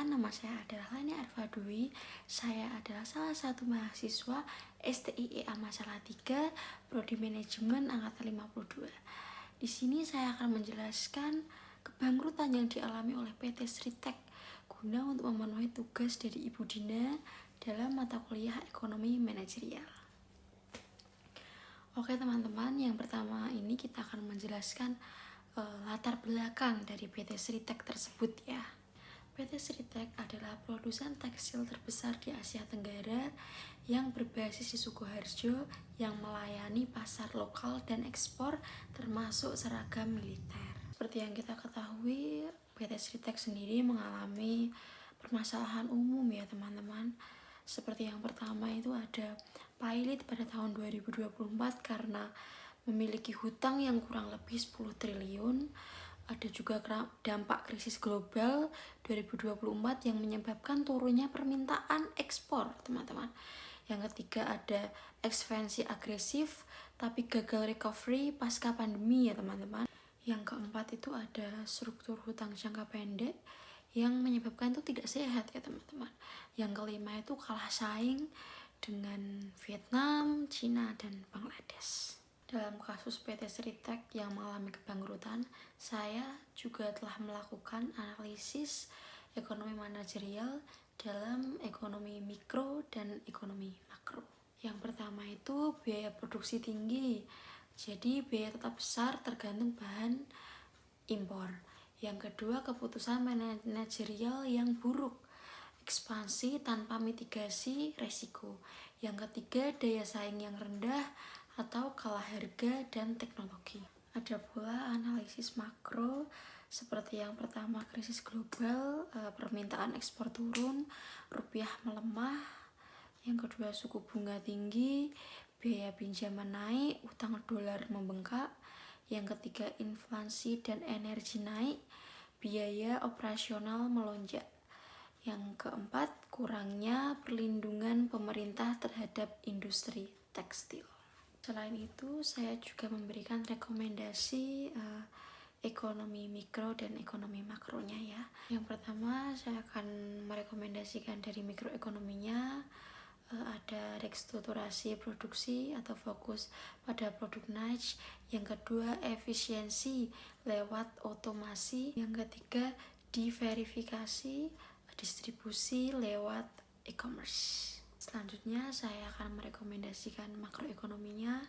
perkenalkan, nama saya adalah Lani Arfa Dwi. Saya adalah salah satu mahasiswa STIEA Masalatiga, Prodi Manajemen angkatan 52. Di sini saya akan menjelaskan kebangkrutan yang dialami oleh PT Sritek guna untuk memenuhi tugas dari Ibu Dina dalam mata kuliah Ekonomi Manajerial. Oke teman-teman, yang pertama ini kita akan menjelaskan latar belakang dari PT Sritek tersebut ya. PT Sritek adalah produsen tekstil terbesar di Asia Tenggara yang berbasis di Sukoharjo yang melayani pasar lokal dan ekspor termasuk seragam militer. Seperti yang kita ketahui, PT Sritek sendiri mengalami permasalahan umum ya teman-teman. Seperti yang pertama itu ada pailit pada tahun 2024 karena memiliki hutang yang kurang lebih 10 triliun. Ada juga dampak krisis global 2024 yang menyebabkan turunnya permintaan ekspor, teman-teman. Yang ketiga ada ekspansi agresif tapi gagal recovery pasca pandemi ya, teman-teman. Yang keempat itu ada struktur hutang jangka pendek yang menyebabkan itu tidak sehat ya, teman-teman. Yang kelima itu kalah saing dengan Vietnam, Cina, dan Bangladesh. Dalam kasus PT Sritek yang mengalami kebangkrutan, saya juga telah melakukan analisis ekonomi manajerial dalam ekonomi mikro dan ekonomi makro. Yang pertama itu biaya produksi tinggi, jadi biaya tetap besar tergantung bahan impor. Yang kedua, keputusan manajerial yang buruk, ekspansi tanpa mitigasi resiko. Yang ketiga, daya saing yang rendah atau kalah harga dan teknologi. Ada pula analisis makro seperti yang pertama krisis global, permintaan ekspor turun, rupiah melemah. Yang kedua suku bunga tinggi, biaya pinjaman naik, utang dolar membengkak. Yang ketiga inflasi dan energi naik, biaya operasional melonjak. Yang keempat kurangnya perlindungan pemerintah terhadap industri tekstil. Selain itu, saya juga memberikan rekomendasi ekonomi mikro dan ekonomi makronya ya. Yang pertama, saya akan merekomendasikan dari mikroekonominya ada restrukturasi produksi atau fokus pada produk niche. Yang kedua, efisiensi lewat otomasi. Yang ketiga, diverifikasi distribusi lewat e-commerce. Selanjutnya saya akan merekomendasikan makroekonominya.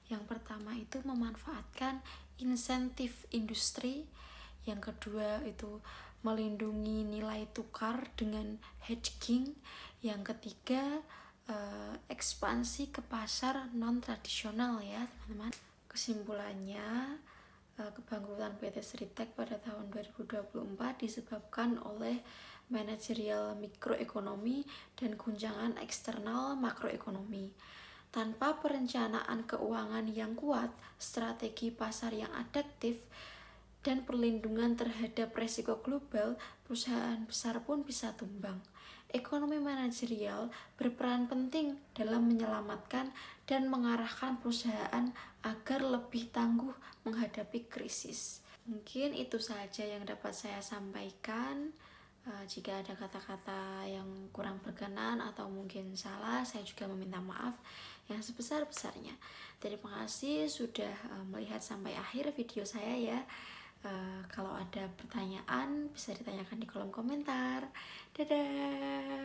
Yang pertama itu memanfaatkan insentif industri. Yang kedua itu melindungi nilai tukar dengan hedging. Yang ketiga ekspansi ke pasar non tradisional ya teman-teman. Kesimpulannya, kebangkrutan PT Sritek pada tahun 2024 disebabkan oleh manajerial mikroekonomi dan guncangan eksternal makroekonomi. Tanpa perencanaan keuangan yang kuat, strategi pasar yang adaptif, dan perlindungan terhadap resiko global, perusahaan besar pun bisa tumbang. Ekonomi manajerial berperan penting dalam menyelamatkan dan mengarahkan perusahaan agar lebih tangguh menghadapi krisis. Mungkin itu saja yang dapat saya sampaikan. Jika ada kata-kata yang kurang berkenan atau mungkin salah, saya juga meminta maaf yang sebesar-besarnya. Terima kasih sudah melihat sampai akhir video saya ya. Kalau ada pertanyaan bisa ditanyakan di kolom komentar. Dadah.